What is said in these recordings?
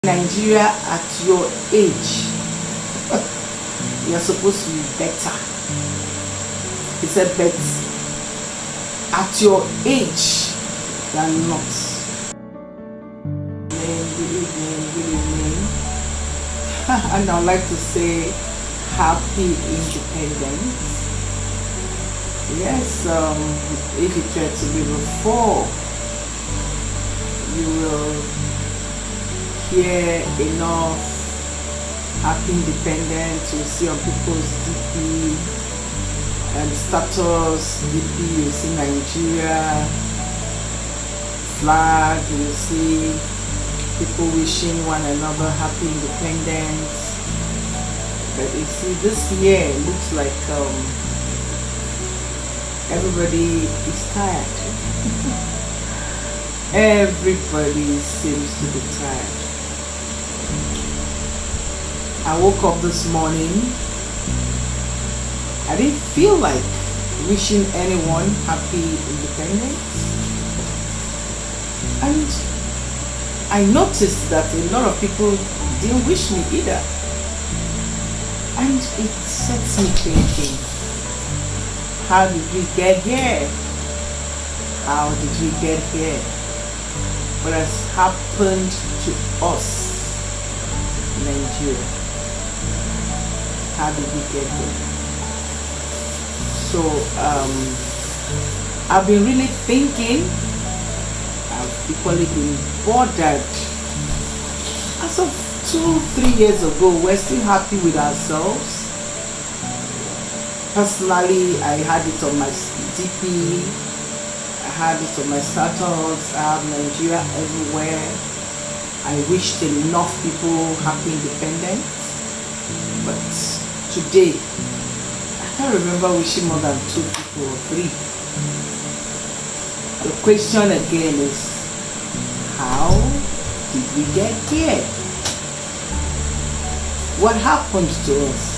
Nigeria at your age, you're supposed to be better. He said, but at your age, you're not. Good evening. And I'd like to say happy independence. Yes, if you try to be before, you will hear enough happy independence. You see on people's DP and status DP, you see Nigeria flag, you see people wishing one another happy independence. But you see, this year looks like everybody is tired. Everybody seems to be tired. I woke up this morning. I didn't feel like wishing anyone happy independence. And I noticed that a lot of people didn't wish me either. And it sets me thinking, how did we get here? How did we get here? What has happened to us, Nigeria? How did we get here? So I've been really thinking. I've equally been bothered. As of 2-3 years ago, we're still happy with ourselves. Personally, I had it on my DP, I had it on my status, I have Nigeria everywhere. I wished enough people happy independence. But today, I can't remember wishing more than 2 people or 3. The question again is, how did we get here? What happened to us?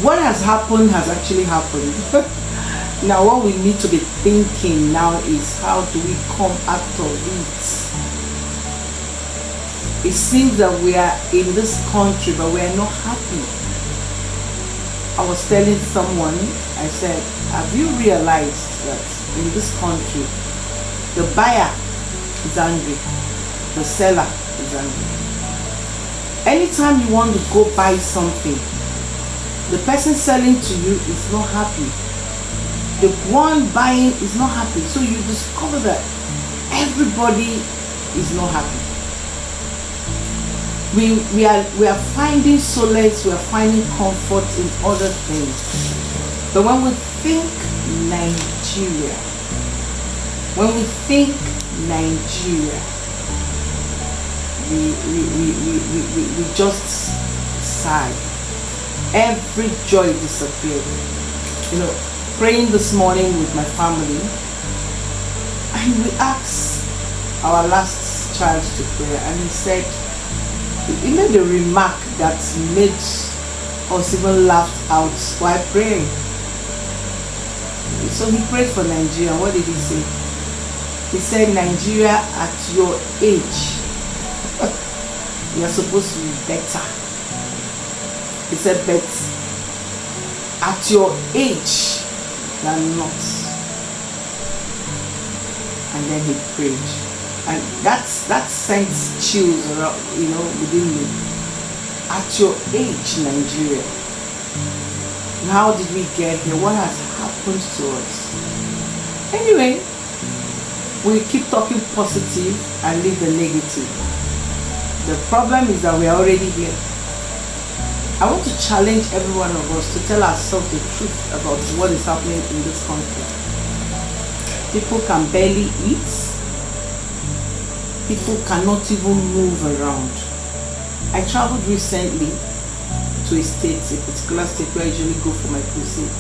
What has happened has actually happened. Now what we need to be thinking now is, how do we come out of it? It seems that we are in this country, but we are not happy. I was telling someone, I said, have you realized that in this country, the buyer is angry, the seller is angry. Anytime you want to go buy something, the person selling to you is not happy. The one buying is not happy. So you discover that everybody is not happy. We are finding solace, we are finding comfort in other things. But when we think Nigeria, we just sigh. Every joy disappeared. Praying this morning with my family, and we asked our last child to pray, and he made a remark that made us even laugh out while praying. So he prayed for Nigeria. What did he say? He said, Nigeria, at your age, you're supposed to be better. He said, but at your age, you're not. And then he prayed. And that sent chills around, within me. At your age, Nigeria. How did we get here? What has happened to us? Anyway, we keep talking positive and leave the negative. The problem is that we are already here. I want to challenge every one of us to tell ourselves the truth about what is happening in this country. People can barely eat. People cannot even move around. I traveled recently to a particular state where I usually go for my crusade.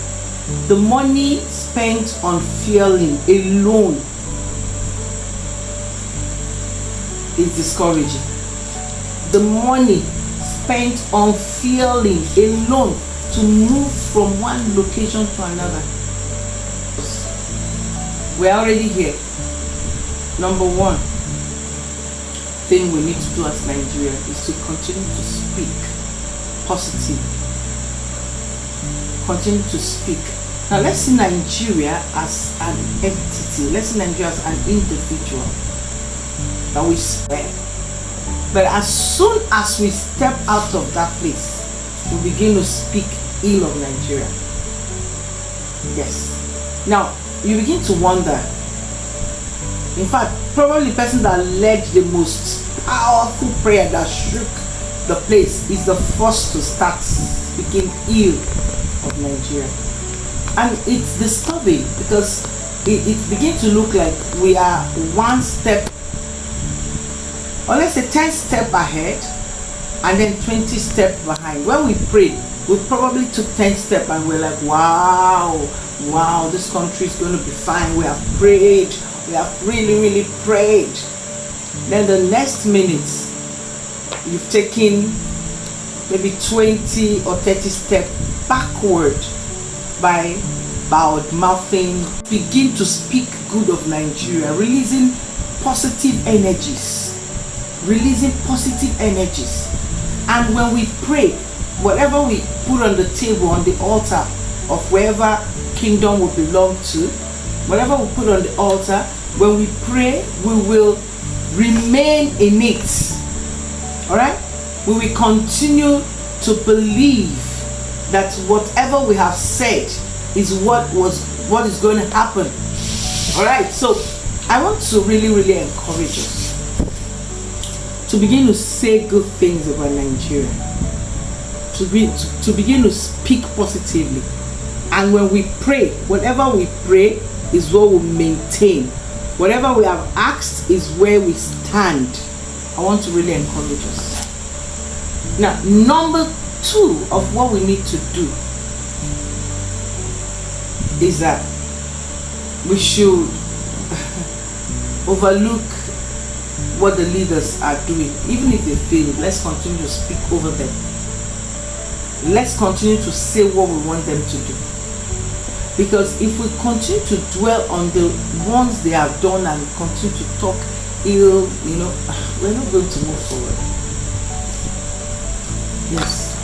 The money spent on fueling alone is discouraging. The money spent on fueling alone to move from one location to another. We're already here. Number one thing we need to do as Nigeria is to continue to speak positive. Continue to speak. Now let's see Nigeria as an entity. Let's see Nigeria as an individual that we spare. But as soon as we step out of that place, we begin to speak ill of Nigeria. Yes. Now you begin to wonder. In fact, probably the person that led the most powerful prayer that shook the place is the first to start speaking ill of Nigeria. And it's disturbing because it begins to look like we are one step, or let's say 10 steps ahead and then 20 steps behind. When we prayed, we probably took 10 steps and we're like, wow, this country is going to be fine. We have prayed. We have really prayed. Then the next minute, you've taken maybe 20 or 30 steps backward by mouthing. Begin to speak good of Nigeria, releasing positive energies. And when we pray, whatever we put on the table, on the altar of wherever kingdom will belong to, whatever we put on the altar, when we pray, we will remain in it. Alright? We will continue to believe that whatever we have said is what is going to happen. Alright, so I want to really encourage us to begin to say good things about Nigeria, to begin to speak positively. And when we pray, whatever we pray is what we maintain. Whatever we have asked is where we stand. I want to really encourage us. Now, number 2 of what we need to do is that we should overlook what the leaders are doing. Even if they fail, let's continue to speak over them. Let's continue to say what we want them to do. Because if we continue to dwell on the ones they have done and continue to talk ill, we're not going to move forward. Yes,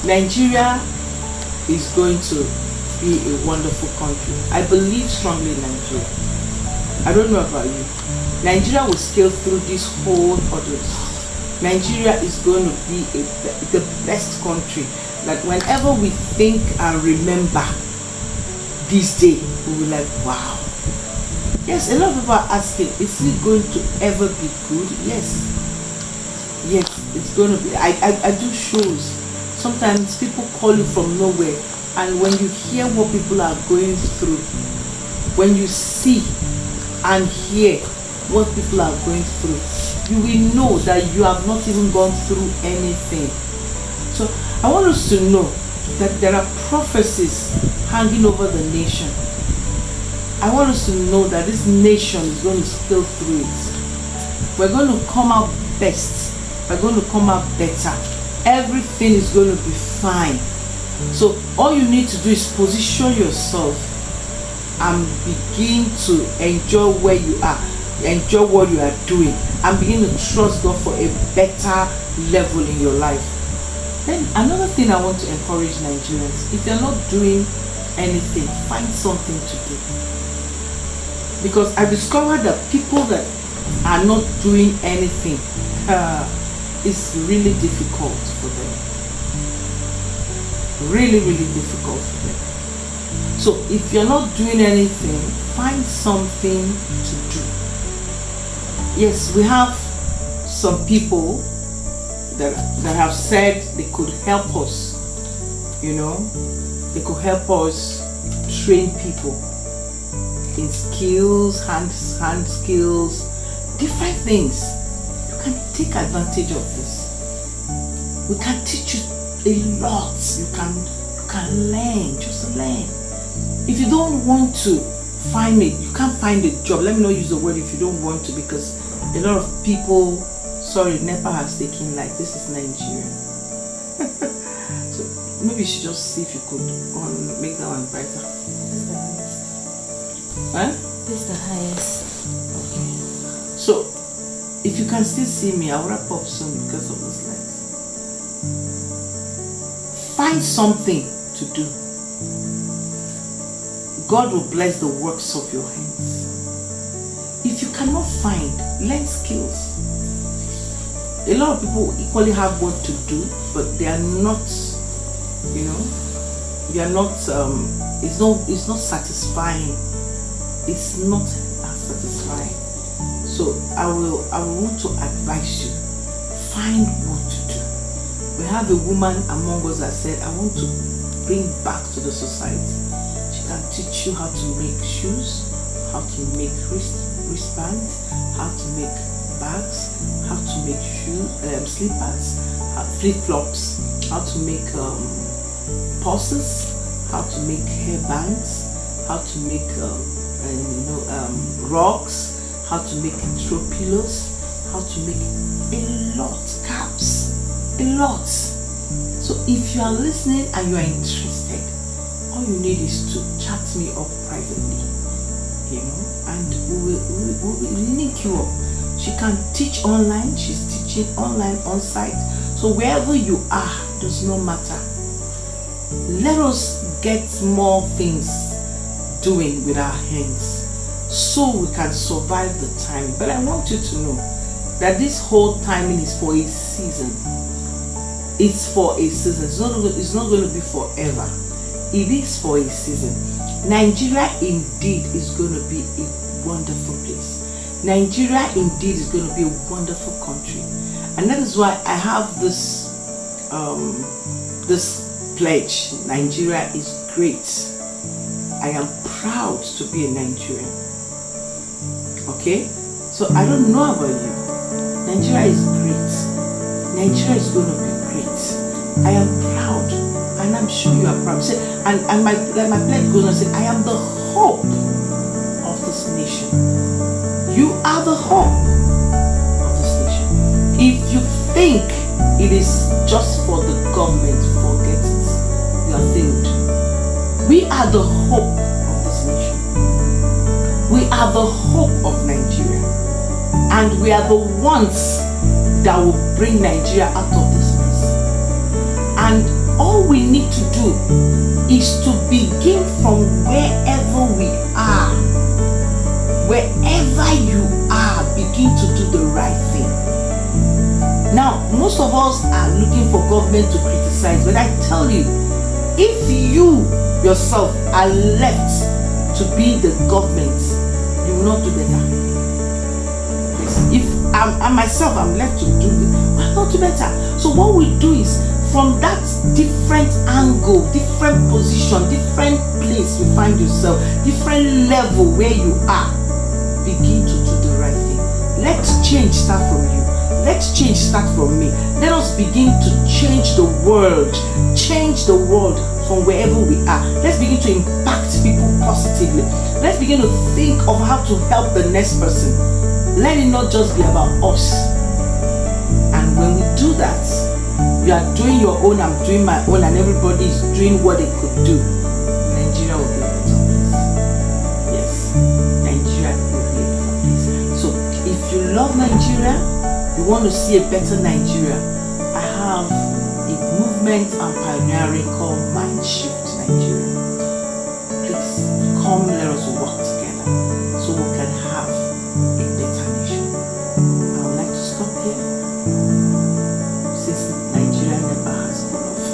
Nigeria is going to be a wonderful country. I believe strongly in Nigeria. I don't know about you. Nigeria will scale through this whole audience. Nigeria is going to be the best country. That whenever we think and remember this day, we will like, wow. Yes, a lot of people are asking, is it going to ever be good? Yes, it's going to be. I do shows. Sometimes people call you from nowhere, and when you hear what people are going through, when you see and hear what people are going through, you will know that you have not even gone through anything. So I want us to know that there are prophecies hanging over the nation. I want us to know that this nation is going to scale through it. We're going to come out best. We're going to come out better. Everything is going to be fine. So all you need to do is position yourself and begin to enjoy where you are, enjoy what you are doing, and begin to trust God for a better level in your life. Then another thing I want to encourage Nigerians, if you're not doing anything, find something to do. Because I discovered that people that are not doing anything, it's really difficult for them. Really difficult for them. So if you're not doing anything, find something to do. Yes, we have some people that have said they could help us. They could help us train people in skills, hand skills, different things. You can take advantage of this. We can teach you a lot. You can learn, just learn. If you don't want to find it, you can't find a job. Let me not use the word if you don't want to, because a lot of people, sorry, NEPA has taken like, this is Nigeria. So maybe you should just see if you could make that one brighter. This is the highest. Huh? This is the highest. Okay. So if you can still see me, I'll wrap up soon because of this light. Find something to do. God will bless the works of your hands. If you cannot find, learn skills. A lot of people equally have what to do, but they are not, they are not, it's not satisfying. It's not as satisfying. So I will want to advise you, find what to do. We have a woman among us that said, I want to bring back to the society. She can teach you how to make shoes, how to make wristbands, how to make bags, how to make slippers, flip-flops, how to make purses, how to make hairbands, how to make rugs, how to make throw pillows, how to make a lot, caps, a lot. So if you are listening and you are interested, all you need is to chat me up privately, and we will link you up. She can teach online. She's teaching online, on site. So wherever you are, does not matter. Let us get more things doing with our hands so we can survive the time. But I want you to know that this whole timing is for a season. It's for a season. It's not going to be forever. It is for a season. Nigeria indeed is going to be a wonderful place. Nigeria indeed is going to be a wonderful country. And that is why I have this this pledge. Nigeria is great. I am proud to be a Nigerian. Okay? So I don't know about you. Nigeria is great. Nigeria is going to be great. I am proud. And I'm sure you are proud. And my pledge goes on to say, I am the hope of this nation. You are the hope of this nation. If you think it is just for the government, forget it. You are failed. We are the hope of this nation. We are the hope of Nigeria. And we are the ones that will bring Nigeria out of this mess. And all we need to do is to begin from wherever we are. Wherever you are, begin to do the right thing. Now, most of us are looking for government to criticize, but I tell you, if you yourself are left to be the government, you will not do better. Yes. If I myself am left to do it, I will not do better. So what we do is, from that different angle, different position, different place you find yourself, different level where you are, begin to do the right thing. Let change start from you. Let change start from me. Let us begin to change the world. Change the world from wherever we are. Let's begin to impact people positively. Let's begin to think of how to help the next person. Let it not just be about us. And when we do that, you are doing your own, I'm doing my own, and everybody is doing what they could do. Nigeria will be a better place. Yes, Nigeria will be a better place. So if you love Nigeria, you want to see a better Nigeria, I have a movement I'm pioneering called Mind Shift Nigeria. Please come, let us work together so we can have a better nation. I would like to stop here since Nigeria never has enough.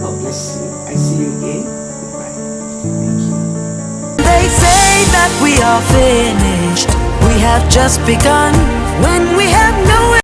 God bless you. I see you again. Goodbye. Thank you. They say that we are finished. We have just begun when we have no